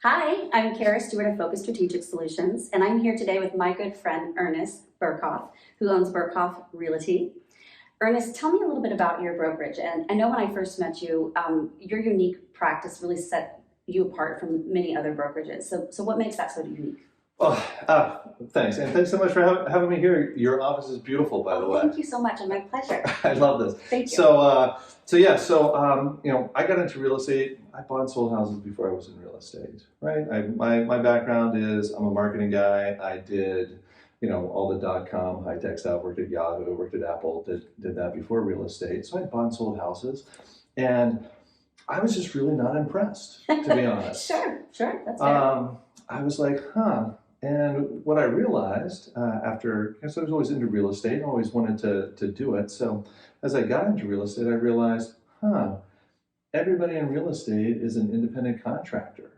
Hi, I'm Kara Stewart of Focus Strategic Solutions, and I'm here today with my good friend Ernest Berghof, who owns Berghof Realty. Ernest, tell me a little bit about your brokerage. And I know when I first met you, your unique practice really set you apart from many other brokerages. So what makes that so unique? Thanks. And thanks so much for having me here. Your office is beautiful, by the way. Thank you so much, and my pleasure. I love this. Thank you. I got into real estate. I bought and sold houses before I was in real estate, right? My background is I'm a marketing guy. I did, all the .com, high-tech stuff, worked at Yahoo, worked at Apple, did that before real estate. So I bought and sold houses. And I was just really not impressed, to be honest. Sure, that's fair. I was like, And what I realized because I was always into real estate, I always wanted to do it. So as I got into real estate, I realized, everybody in real estate is an independent contractor,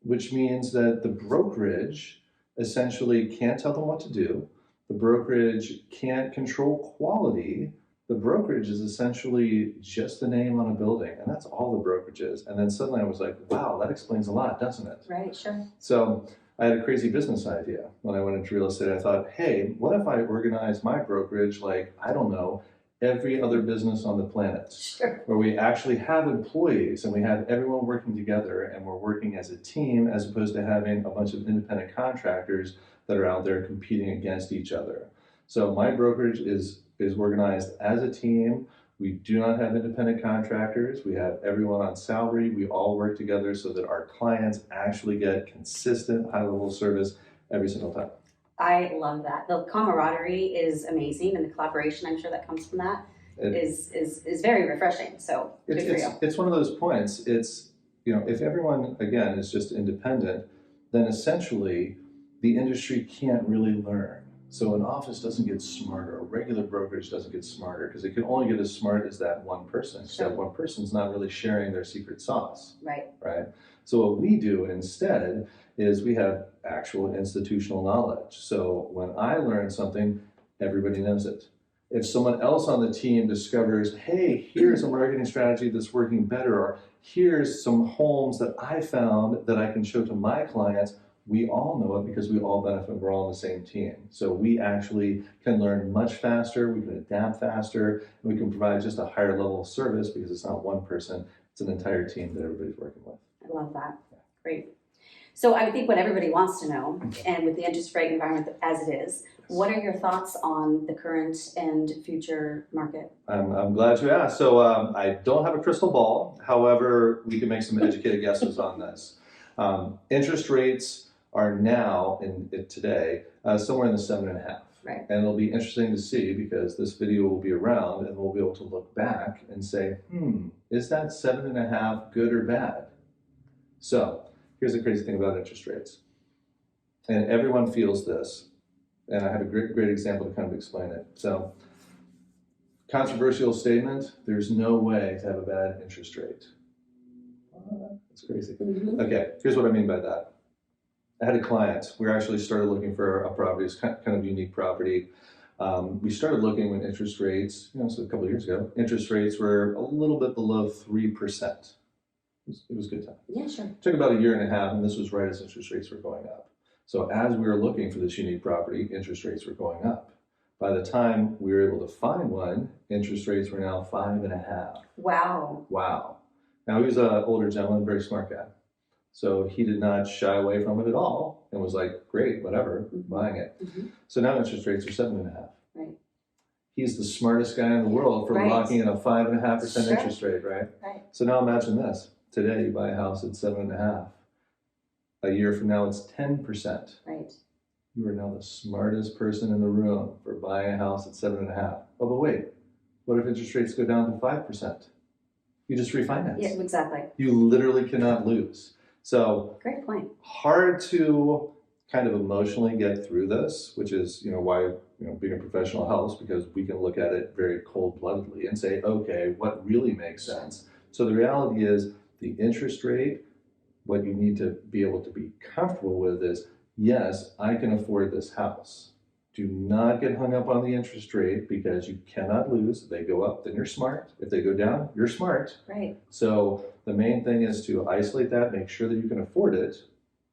which means that the brokerage essentially can't tell them what to do. The brokerage can't control quality. The brokerage is essentially just a name on a building, and that's all the brokerage is. And then suddenly I was like, wow, that explains a lot, doesn't it? Right, sure. So I had a crazy business idea when I went into real estate. I thought, hey, what if I organized my brokerage like, I don't know, every other business on the planet, Sure. where we actually have employees and we have everyone working together and we're working as a team as opposed to having a bunch of independent contractors that are out there competing against each other. So my brokerage is organized as a team. We do not have independent contractors. We have everyone on salary. We all work together so that our clients actually get consistent high-level service every single time. I love that. The camaraderie is amazing, and the collaboration, I'm sure that comes from that, is very refreshing. So good for you. It's one of those points. It's, if everyone, again, is just independent, then essentially the industry can't really learn. So an office doesn't get smarter, a regular brokerage doesn't get smarter, because it can only get as smart as that one person. So that one person's not really sharing their secret sauce. Right. So what we do instead is we have actual institutional knowledge. So when I learn something, everybody knows it. If someone else on the team discovers, hey, here's a marketing strategy that's working better, or here's some homes that I found that I can show to my clients, we all know it because we all benefit. We're all on the same team. So we actually can learn much faster, we can adapt faster, and we can provide just a higher level of service because it's not one person, it's an entire team that everybody's working with. I love that. Great. So I think what everybody wants to know, and with the interest rate environment as it is, what are your thoughts on the current and future market? I'm glad you asked. So I don't have a crystal ball. However, we can make some educated guesses on this. Interest rates are now, today, somewhere in the 7.5. Right. And it'll be interesting to see because this video will be around and we'll be able to look back and say, is that 7.5 good or bad? So here's the crazy thing about interest rates. And everyone feels this. And I have a great example to kind of explain it. So, controversial statement, there's no way to have a bad interest rate. That's crazy. Mm-hmm. Okay, here's what I mean by that. I had a client. We actually started looking for a property. It's kind of unique property. We started looking when interest rates, so a couple of years ago, interest rates were a little bit below 3%. It was a good time. Yeah, sure. It took about a year and a half, and this was right as interest rates were going up. So as we were looking for this unique property, interest rates were going up. By the time we were able to find one, interest rates were now 5.5. Wow. Now he was an older gentleman, very smart guy. So he did not shy away from it at all and was like, great, whatever, buying it. Mm-hmm. So now interest rates are 7.5. Right. He's the smartest guy in the world for locking in a 5.5% Sure. interest rate, right? Right. So now imagine this. Today you buy a house at 7.5. A year from now it's 10%. Right. You are now the smartest person in the room for buying a house at 7.5. Oh, but wait, what if interest rates go down to 5%? You just refinance. Yeah, exactly. You literally cannot lose. So great point. Hard to kind of emotionally get through this, which is why being a professional helps, because we can look at it very cold-bloodedly and say, okay, what really makes sense? So the reality is the interest rate, what you need to be able to be comfortable with is, yes, I can afford this house. Do not get hung up on the interest rate because you cannot lose. If they go up, then you're smart. If they go down, you're smart. Right. So the main thing is to isolate that, make sure that you can afford it,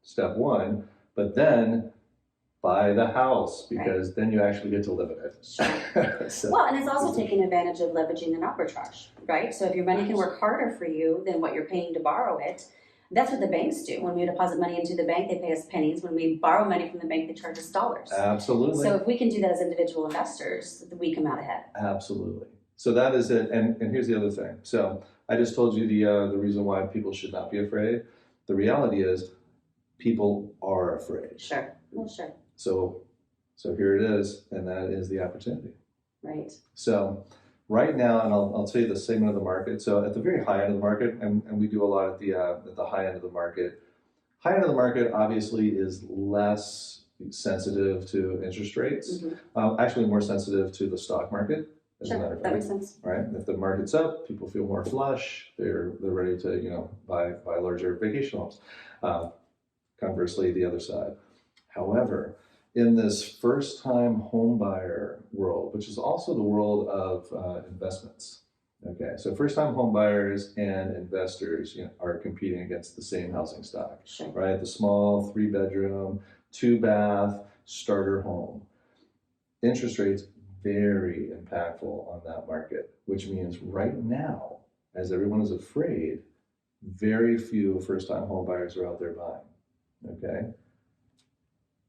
step one, but then buy the house, because then you actually get to live in it. Sure. So, Well, and it's also taking advantage of leveraging an arbitrage, right? So if your money can work harder for you than what you're paying to borrow it, that's what the banks do. When we deposit money into the bank, they pay us pennies. When we borrow money from the bank, they charge us dollars. absolutely. So if we can do that as individual investors, we come out ahead. Absolutely. So that is it. And here's the other thing. So I just told you the reason why people should not be afraid. The reality is people are afraid. Sure. Well, sure. So here it is, and that is the opportunity. Right. So right now, and I'll tell you the segment of the market. So at the very high end of the market, and we do a lot at the high end of the market. High end of the market obviously is less sensitive to interest rates. Actually, more sensitive to the stock market. As a matter Sure. of That fact, makes sense. right? If the market's up, people feel more flush. They're ready to buy larger vacation homes. Conversely, the other side. However, in this first-time home buyer world, which is also the world of investments. Okay, so first-time home buyers and investors are competing against the same housing stock, Sure. right? The small 3-bedroom, 2-bath starter home. Interest rates very impactful on that market, which means right now, as everyone is afraid, very few first-time home buyers are out there buying. Okay.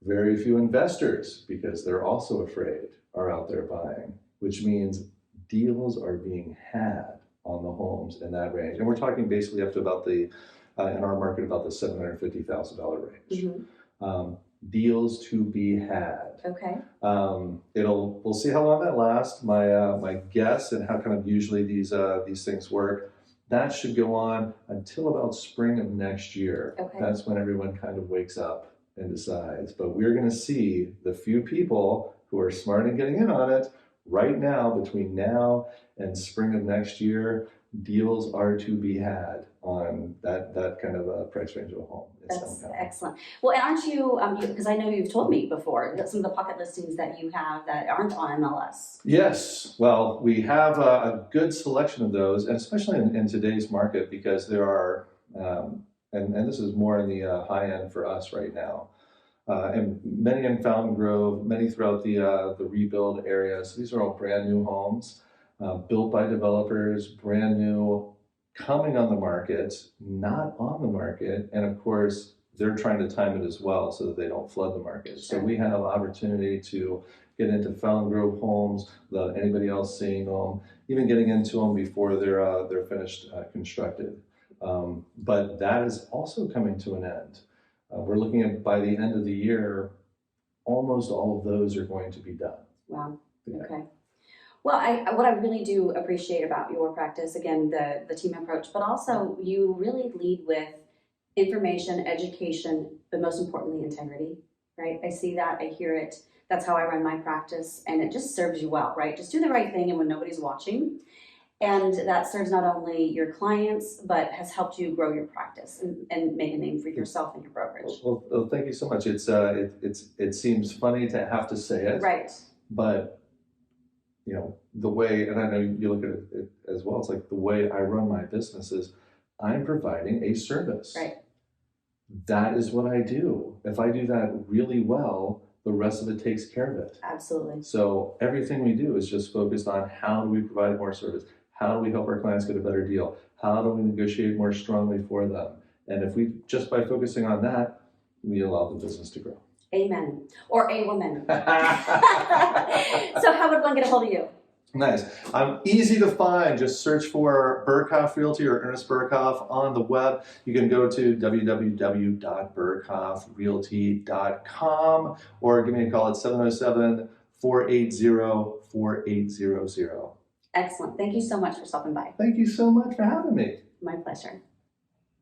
Very few investors, because they're also afraid, are out there buying, which means deals are being had on the homes in that range. And we're talking basically up to about in our market, about the $750,000 range. Deals to be had. Okay. We'll see how long that lasts. My guess, and how kind of usually these things work, that should go on until about spring of next year. Okay. That's when everyone kind of wakes up and decides. But we're going to see the few people who are smart and getting in on it right now, between now and spring of next year. Deals are to be had on that kind of a price range of a home. That's excellent. Well, and aren't you, because I know you've told me before that some of the pocket listings that you have that aren't on MLS. Yes. Well, we have a good selection of those, and especially in today's market, because there are, and this is more in the high end for us right now, and many in Fountain Grove, many throughout the rebuild area. So these are all brand new homes, built by developers, brand new, coming on the market, not on the market, and of course they're trying to time it as well so that they don't flood the market. Sure. So we have opportunity to get into Fountain Grove homes without anybody else seeing them, even getting into them before they're finished constructed. But that is also coming to an end. We're looking at, by the end of the year, almost all of those are going to be done. Wow. Yeah. Okay. Well, what I really do appreciate about your practice, again, the team approach, but also you really lead with information, education, but most importantly, integrity, right? I see that, I hear it. That's how I run my practice, and it just serves you well, right? Just do the right thing and when nobody's watching. And that serves not only your clients, but has helped you grow your practice and make a name for yourself and your brokerage. Well, thank you so much. It seems funny to have to say it, Right. but the way, and I know you look at it as well, it's like the way I run my business is I'm providing a service. Right. That is what I do. If I do that really well, the rest of it takes care of it. Absolutely. So everything we do is just focused on how do we provide more service? How do we help our clients get a better deal? How do we negotiate more strongly for them? And if we, just by focusing on that, we allow the business to grow. Amen. Or a woman. So how would one get a hold of you? Nice. Easy to find. Just search for Berghof Realty or Ernest Berghof on the web. You can go to www.berghofrealty.com or give me a call at 707-480-4800. Excellent. Thank you so much for stopping by. Thank you so much for having me. My pleasure.